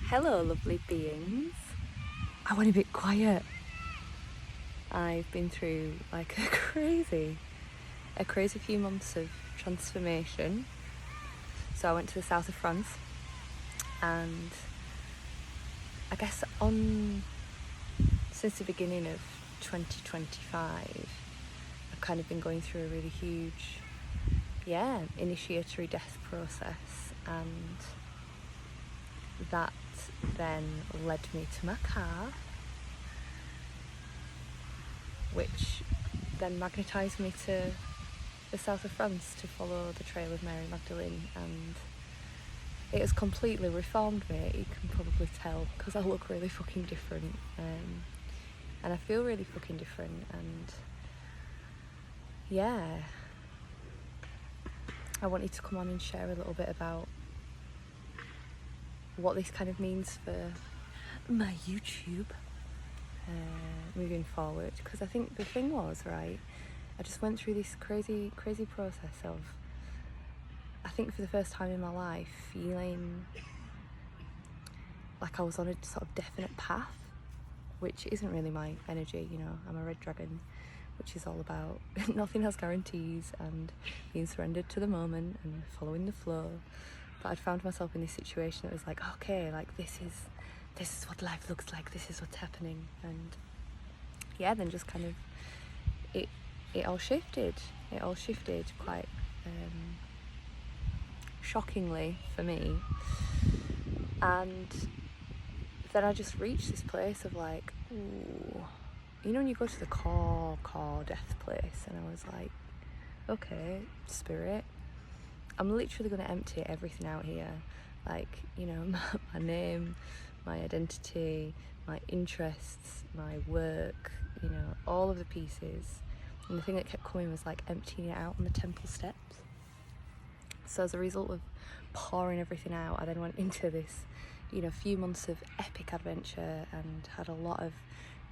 Hello, lovely beings. I want to be quiet. I've been through like a crazy few months of transformation. So I went to the south of France, and I guess since the beginning of 2025, I've kind of been going through a really huge, initiatory death process, and that then led me to my car, which then magnetised me to the south of France to follow the trail of Mary Magdalene, and it has completely reformed me. You can probably tell because I look really fucking different, and I feel really fucking different, and I wanted to come on and share a little bit about what this kind of means for my YouTube moving forward, because I think the thing was, right, I just went through this crazy process of, I think for the first time in my life, feeling like I was on a sort of definite path, which isn't really my energy. I'm a red dragon, which is all about nothing has guarantees and being surrendered to the moment and following the flow. But I'd found myself in this situation that was like, okay, like this is what life looks like, this is what's happening. And then just kind of it all shifted quite shockingly for me. And then I just reached this place of like, ooh, when you go to the core death place, and I was like, okay, spirit, I'm literally going to empty everything out here, like, my name, my identity, my interests, my work, all of the pieces. And the thing that kept coming was like emptying it out on the temple steps. So as a result of pouring everything out, I then went into this, few months of epic adventure, and had a lot of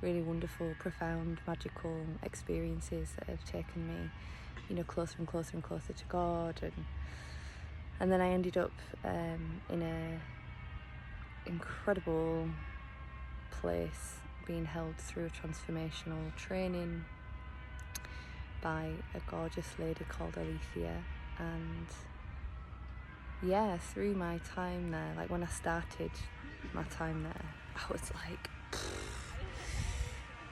really wonderful, profound, magical experiences that have taken me, closer and closer and closer to God. And then I ended up in a incredible place, being held through a transformational training by a gorgeous lady called Alethea. And through my time there, like when I started my time there, I was like,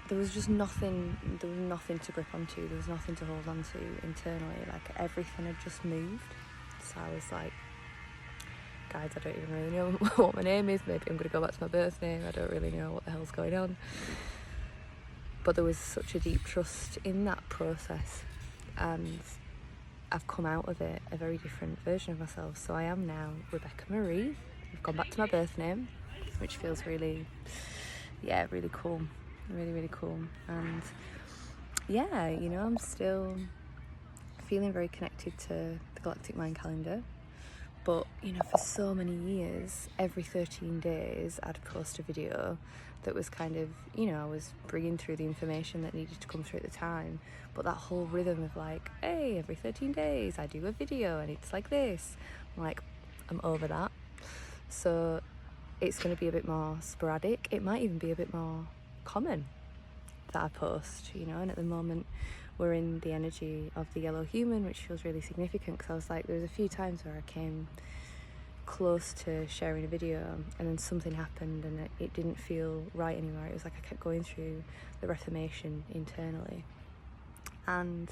there was nothing to grip onto, there was nothing to hold on to internally, like everything had just moved. So I was like, guys, I don't even really know what my name is, maybe I'm going to go back to my birth name, I don't really know what the hell's going on. But there was such a deep trust in that process, and I've come out of it a very different version of myself. So I am now Rebecca Marie. I've gone back to my birth name, which feels really cool, really cool. And I'm still feeling very connected to the Galactic Mind Calendar. But, for so many years, every 13 days, I'd post a video that was kind of, I was bringing through the information that needed to come through at the time. But that whole rhythm of like, hey, every 13 days, I do a video and it's like this. I'm over that. So it's going to be a bit more sporadic. It might even be a bit more common that I post, and at the moment, we're in the energy of the yellow human, which feels really significant, because I was like, there was a few times where I came close to sharing a video and then something happened and it didn't feel right anymore. It was like I kept going through the reformation internally. And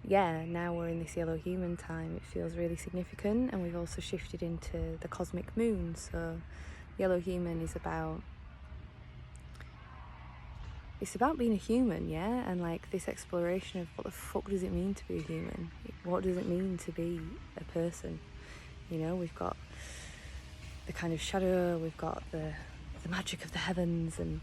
now we're in this yellow human time. It feels really significant, and we've also shifted into the cosmic moon. So yellow human is about being a human, and like this exploration of what the fuck does it mean to be a human? What does it mean to be a person? We've got the kind of shadow, we've got the magic of the heavens, and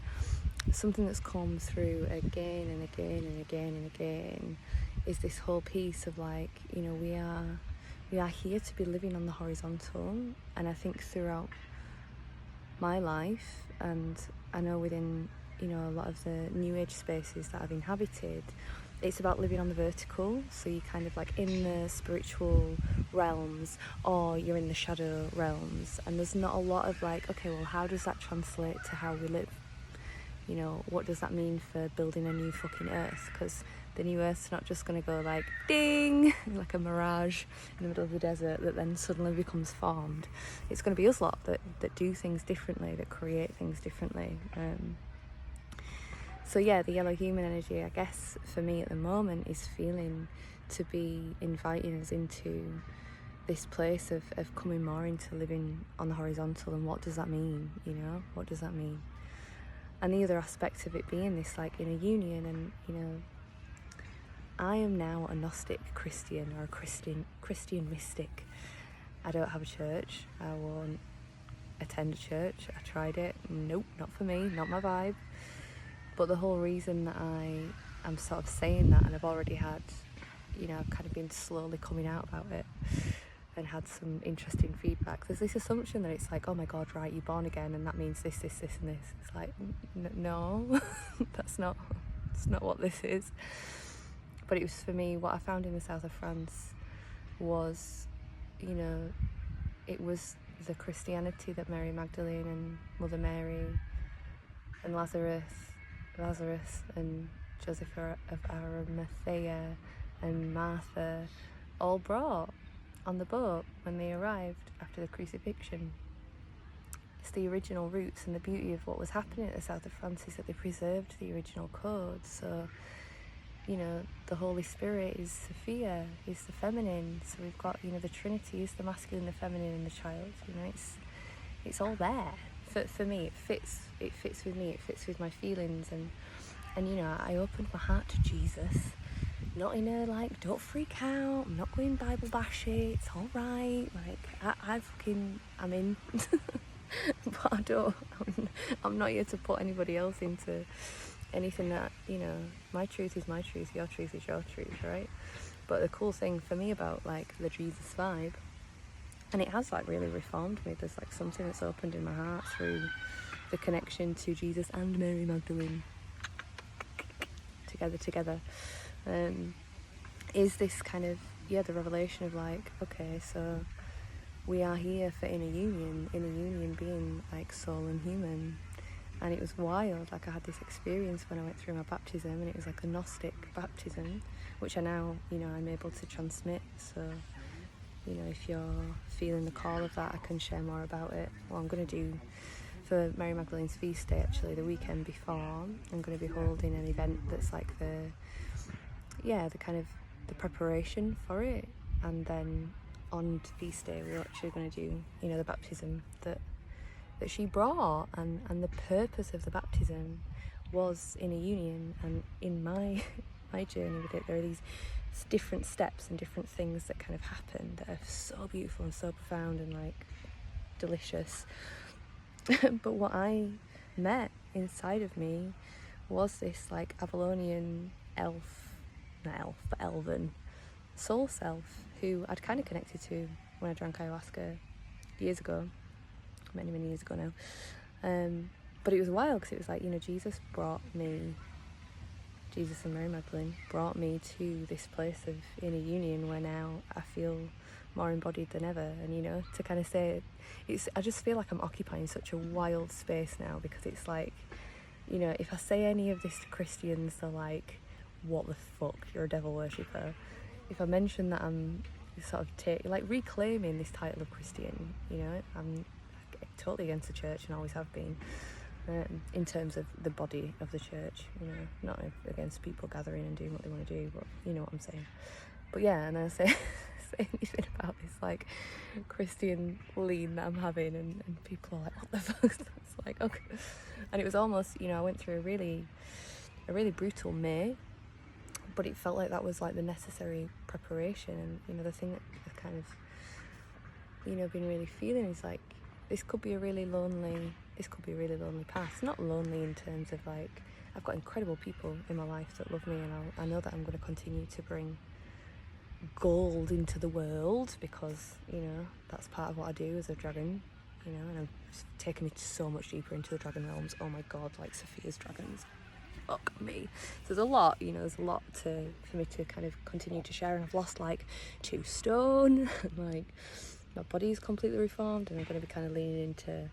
something that's come through again and again and again and again is this whole piece of like, we are here to be living on the horizontal. And I think throughout my life, and I know within a lot of the new age spaces that I've inhabited, it's about living on the vertical, so you're kind of like in the spiritual realms, or you're in the shadow realms, and there's not a lot of like, okay, well, how does that translate to how we live? You know, what does that mean for building a new fucking earth? Because the new earth's not just going to go like ding, like a mirage in the middle of the desert that then suddenly becomes farmed. It's going to be us lot that do things differently, that create things differently. So yeah, the yellow human energy, I guess, for me at the moment is feeling to be inviting us into this place of coming more into living on the horizontal. And what does that mean? You know, what does that mean? And the other aspect of it being this like inner union, and you know, I am now a Gnostic Christian, or a Christian mystic. I don't have a church. I won't attend a church. I tried it. Nope, not for me, not my vibe. But the whole reason that I am sort of saying that, and I've already had, you know, I've kind of been slowly coming out about it and had some interesting feedback. There's this assumption that it's like, oh my God, right, you're born again and that means this, this, this and this. It's like, no, that's not what this is. But it was, for me, what I found in the south of France was, you know, it was the Christianity that Mary Magdalene and Mother Mary and Lazarus and Joseph of Arimathea and Martha all brought on the boat when they arrived after the crucifixion. It's the original roots, and the beauty of what was happening at the south of France is that they preserved the original code. So, you know, the Holy Spirit is Sophia, is the feminine. So we've got, you know, the Trinity is the masculine, the feminine, and the child. You know, it's all there. For me, it fits with me, it fits with my feelings, and you know, I opened my heart to Jesus, not in a like, don't freak out, I'm not going Bible bashy, it's all right, like I'm in. But I'm not here to put anybody else into anything that, you know, my truth is my truth, your truth is your truth, right? But the cool thing for me about like the Jesus vibe, and it has like really reformed me, there's like something that's opened in my heart through the connection to Jesus and Mary Magdalene together, is this kind of, yeah, the revelation of like, okay, so we are here for inner union being like soul and human. And it was wild, like I had this experience when I went through my baptism, and it was like a Gnostic baptism, which I now, you know, I'm able to transmit. So, you know, if you're feeling the call of that, I can share more about it. What I'm going to do for Mary Magdalene's feast day, actually, the weekend before, I'm going to be holding an event that's like the kind of the preparation for it. And then on feast day, we're actually going to do, you know, the baptism that she brought, and the purpose of the baptism was in a union. And in my journey with it, there are these different steps and different things that kind of happen that are so beautiful and so profound and like delicious. But what I met inside of me was this like Avalonian elven soul self who I'd kind of connected to when I drank ayahuasca years ago, many years ago now. But it was wild because it was like, you know, Jesus and Mary Magdalene brought me to this place of inner union where now I feel more embodied than ever. And, you know, to kind of say I just feel like I'm occupying such a wild space now, because it's like, you know, if I say any of this to Christians, they're like, what the fuck, you're a devil worshipper. If I mention that I'm sort of reclaiming this title of Christian, you know, I'm totally against the church and always have been, in terms of the body of the church, you know, not against people gathering and doing what they want to do, but you know what I'm saying. But yeah, and I say anything about this like Christian lean that I'm having, and people are like, what the fuck? It's like, okay. And it was almost, you know, I went through a really brutal May, but it felt like that was like the necessary preparation. And you know, the thing that I've kind of, you know, been really feeling is like, this could be a really lonely path. Not lonely in terms of like, I've got incredible people in my life that love me, and I know that I'm going to continue to bring gold into the world, because, you know, that's part of what I do as a dragon, you know, and it's taken me so much deeper into the dragon realms. Oh my God, like Sophia's dragons. fuck me. So there's a lot, you know, there's a lot for me to kind of continue to share, and I've lost like 2 stone, like my body's completely reformed, and I'm going to be kind of leaning into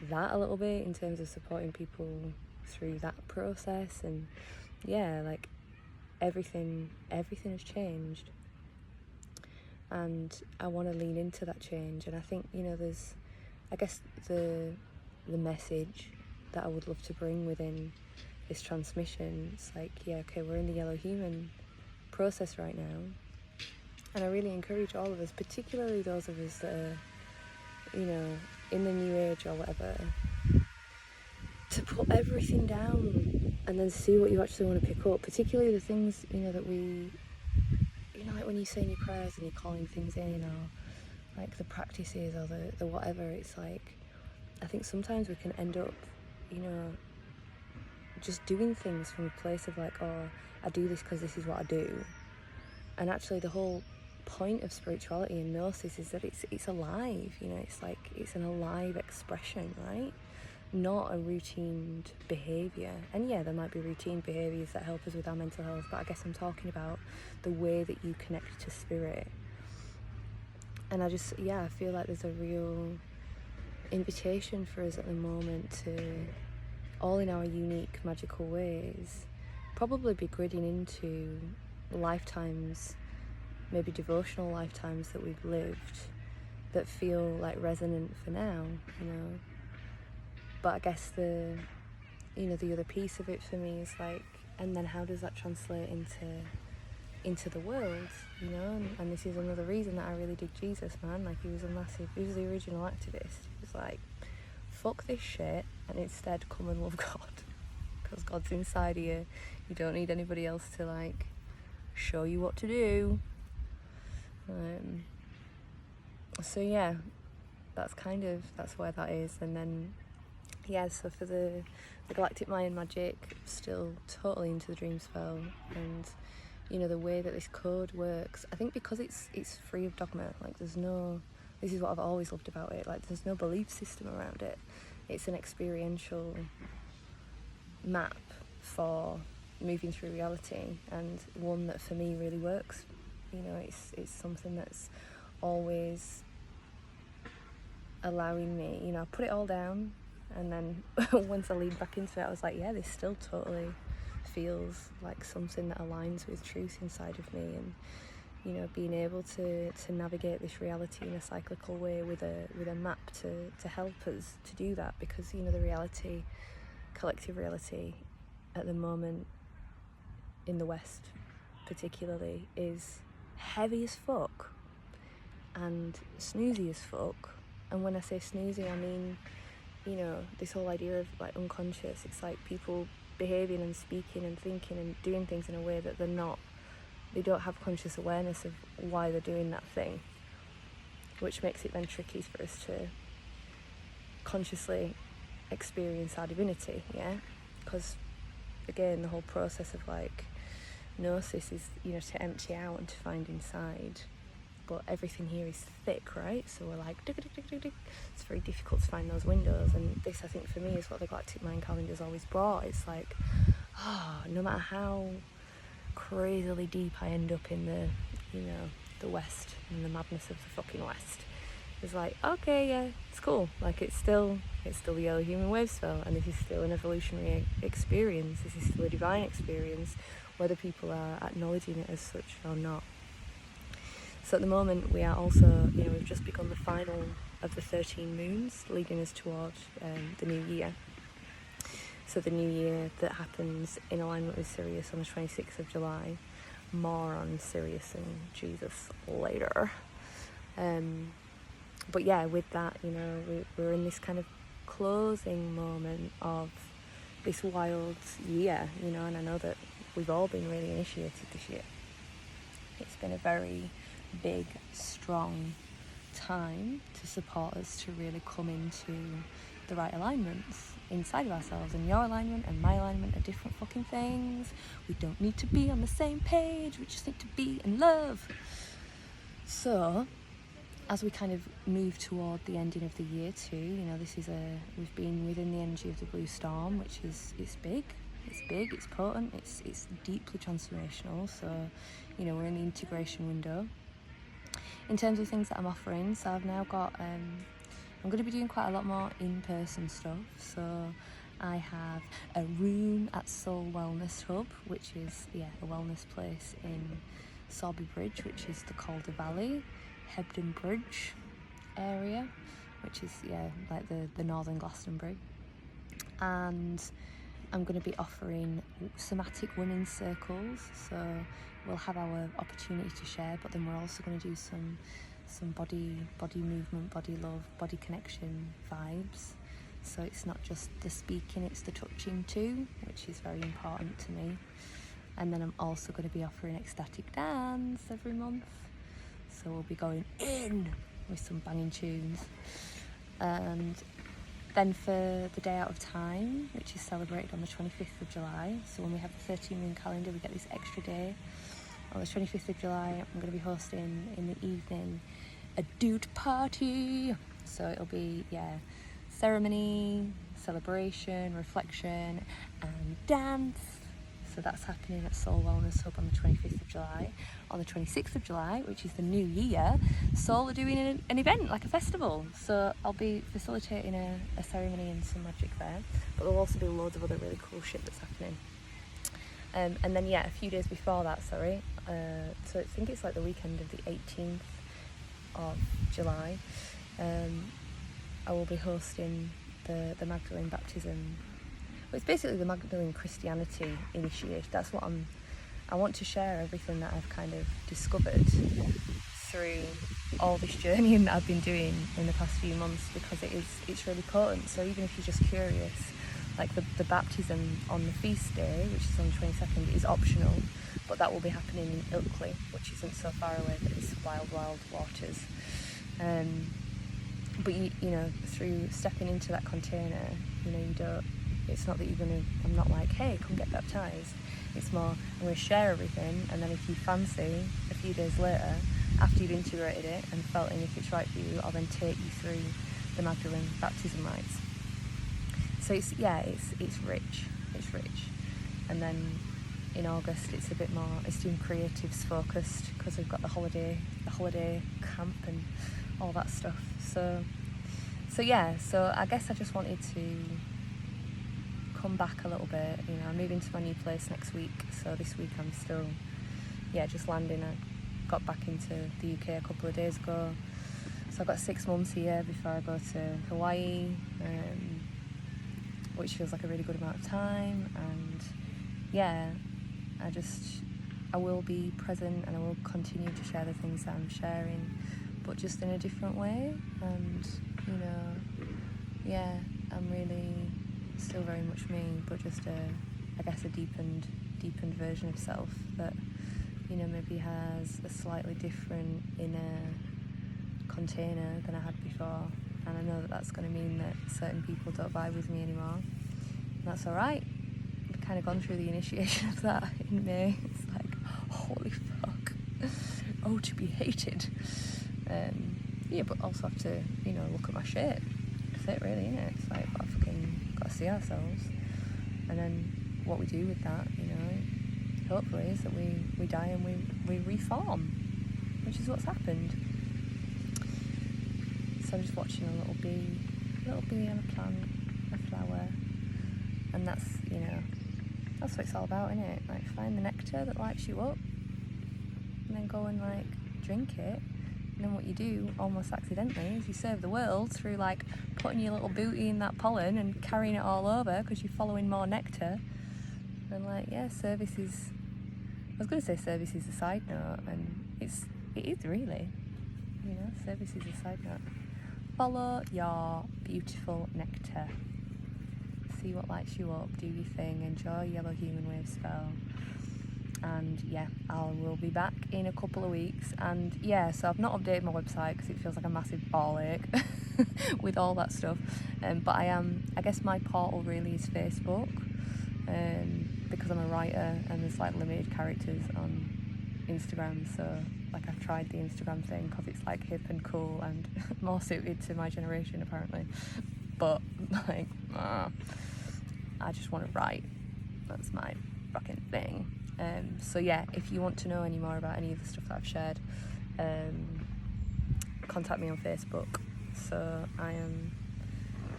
that a little bit in terms of supporting people through that process. And yeah, like everything has changed, and I want to lean into that change. And I think, you know, there's, I guess the message that I would love to bring within this transmission, it's like, yeah, okay, we're in the yellow human process right now, and I really encourage all of us, particularly those of us that are, you know, in the new age or whatever, to put everything down and then see what you actually want to pick up, particularly the things, you know, that we, you know, like when you say in your prayers and you're calling things in, or like the practices or the whatever, it's like, I think sometimes we can end up, you know, just doing things from a place of like, oh, I do this because this is what I do. And actually the whole point of spirituality and gnosis is that it's alive, you know, it's like, it's an alive expression, right? Not a routine behaviour. And yeah, there might be routine behaviours that help us with our mental health, but I guess I'm talking about the way that you connect to spirit. And I just, yeah, I feel like there's a real invitation for us at the moment to, all in our unique magical ways, probably be gritting into lifetimes, maybe devotional lifetimes that we've lived that feel like resonant for now, you know. But I guess the other piece of it for me is like, and then how does that translate into the world, you know? And this is another reason that I really dig Jesus, man. Like, he was the original activist. He was like, fuck this shit and instead come and love God, because God's inside of you. You don't need anybody else to like show you what to do. So yeah, that's where that is. And then yeah, so for the Galactic Mayan magic, still totally into the dream spell, and you know, the way that this code works, I think because it's free of dogma, like this is what I've always loved about it, like there's no belief system around it. It's an experiential map for moving through reality, and one that for me really works. You know, it's something that's always allowing me, you know, I put it all down, and then once I leaned back into it, I was like, yeah, this still totally feels like something that aligns with truth inside of me. And you know, being able to navigate this reality in a cyclical way with a map to help us to do that, because you know, the reality, collective reality at the moment in the West particularly, is heavy as fuck and snoozy as fuck. And when I say snoozy, I mean, you know, this whole idea of like unconscious. It's like people behaving and speaking and thinking and doing things in a way that they don't have conscious awareness of why they're doing that thing, which makes it then tricky for us to consciously experience our divinity, yeah? Because again, the whole process of like gnosis is, you know, to empty out and to find inside. But everything here is thick, right? So we're like, dig, dig, dig, dig, dig. It's very difficult to find those windows. And this, I think, for me, is what the Galactic Mind calendar's always brought. It's like, no matter how crazily deep I end up in the, you know, the West and the madness of the fucking West, it's like, okay, yeah, it's cool. Like, it's still the yellow human wave spell, and this is still an evolutionary experience. This is still a divine experience, whether people are acknowledging it as such or not. So at the moment, we are also, you know, we've just begun the final of the 13 moons leading us towards the new year. So the new year that happens in alignment with Sirius on the 26th of July. More on Sirius and Jesus later. But yeah, with that, you know, we're in this kind of closing moment of this wild year, you know, and I know that we've all been really initiated this year. It's been a very big, strong time to support us to really come into the right alignments inside of ourselves. And your alignment and my alignment are different fucking things. We don't need to be on the same page, we just need to be in love. So as we kind of move toward the ending of the year too, you know, we've been within the energy of the blue storm, which is, it's big. it's big, it's potent, it's deeply transformational. So, you know, we're in the integration window. In terms of things that I'm offering, so I've now got, I'm going to be doing quite a lot more in-person stuff. So I have a room at Soul Wellness Hub, which is, a wellness place in Sorby Bridge, which is the Calder Valley, Hebden Bridge area, which is, like the northern Glastonbury. And I'm going to be offering somatic women's circles, so we'll have our opportunity to share, but then we're also going to do some body movement, body love, body connection vibes. So it's not just the speaking, it's the touching too, which is very important to me. And then I'm also going to be offering ecstatic dance every month, so we'll be going in with some banging tunes. And then for the Day Out of Time, which is celebrated on the 25th of July, so when we have the 13-moon calendar, we get this extra day. On the 25th of July, I'm going to be hosting in the evening a dude party. So it'll be, ceremony, celebration, reflection, and dance. So that's happening at Soul Wellness Hub on the 25th of July. On the 26th of July, which is the new year, Soul are doing an event, like a festival. So I'll be facilitating a ceremony and some magic there. But there'll also be loads of other really cool shit that's happening. And then, a few days before that, so I think it's like the weekend of the 18th of July, I will be hosting the Magdalene baptism. Well, it's basically the Magdalene Christianity initiation. That's what I want to share everything that I've kind of discovered through all this journeying that I've been doing in the past few months, because it's really potent. So even if you're just curious, like the baptism on the feast day, which is on the 22nd, is optional, but that will be happening in Ilkley, which isn't so far away, but it's wild waters. But you know, through stepping into that container, you know, it's not that I'm not like, hey, come get baptised. It's more, I'm going to share everything, and then if you fancy, a few days later, after you've integrated it and felt in if it's right for you, I'll then take you through the Magdalene baptism rites. So it's rich, and then in August it's a bit more, it's doing creatives focused, because we've got the holiday camp and all that stuff. So I guess I just wanted to come back a little bit. You know, I'm moving to my new place next week, so this week I'm still just landing. I got back into the UK a couple of days ago, so I've got 6 months here before I go to Hawaii, which feels like a really good amount of time. And I will be present, and I will continue to share the things that I'm sharing, but just in a different way. And you know, I'm really still very much me, but just a deepened version of self that, you know, maybe has a slightly different inner container than I had before. And I know that that's going to mean that certain people don't vibe with me anymore, and that's alright. I've kind of gone through the initiation of that in May. It's like, holy fuck, oh, to be hated. But also have to, you know, look at my shit. That's it really, innit? It's like, I fucking got to see ourselves, and then what we do with that, you know, hopefully is that we die and we reform, which is what's happened. So I'm just watching a little bee on a plant, a flower, and that's, you know, that's what it's all about, innit? Like, find the nectar that lights you up, and then go and like drink it. And then what you do, almost accidentally, is you serve the world through like putting your little booty in that pollen and carrying it all over because you're following more nectar. And like, service is, I was going to say service is a side note, and it is really, you know, service is a side note. Follow your beautiful nectar. See what lights you up, do your thing, enjoy Yellow Human Wave spell. And I will be back in a couple of weeks. And so I've not updated my website because it feels like a massive ball ache with all that stuff. But I guess my portal really is Facebook, because I'm a writer and there's like limited characters on Instagram. So like I've tried the Instagram thing because it's like hip and cool and more suited to my generation apparently. But like, I just want to write. That's my fucking thing. So yeah, if you want to know any more about any of the stuff that I've shared, contact me on Facebook. So I am,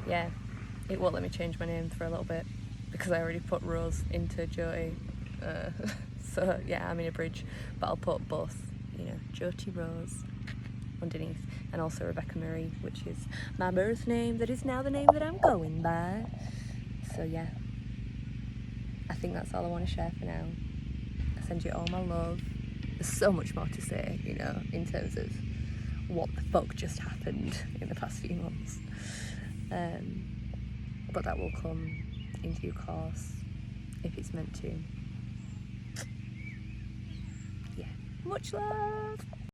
yeah, it won't let me change my name for a little bit because I already put Rose into Jyoti. So yeah, I'm in a bridge, but I'll put both, you know, Jyoti Rose underneath, and also Rebecca Marie, which is my birth name, that is now the name that I'm going by. So yeah, I think that's all I want to share for now. I send you all my love. There's so much more to say, you know, in terms of what the fuck just happened in the past few months. But that will come in due course, if it's meant to. Yeah, much love.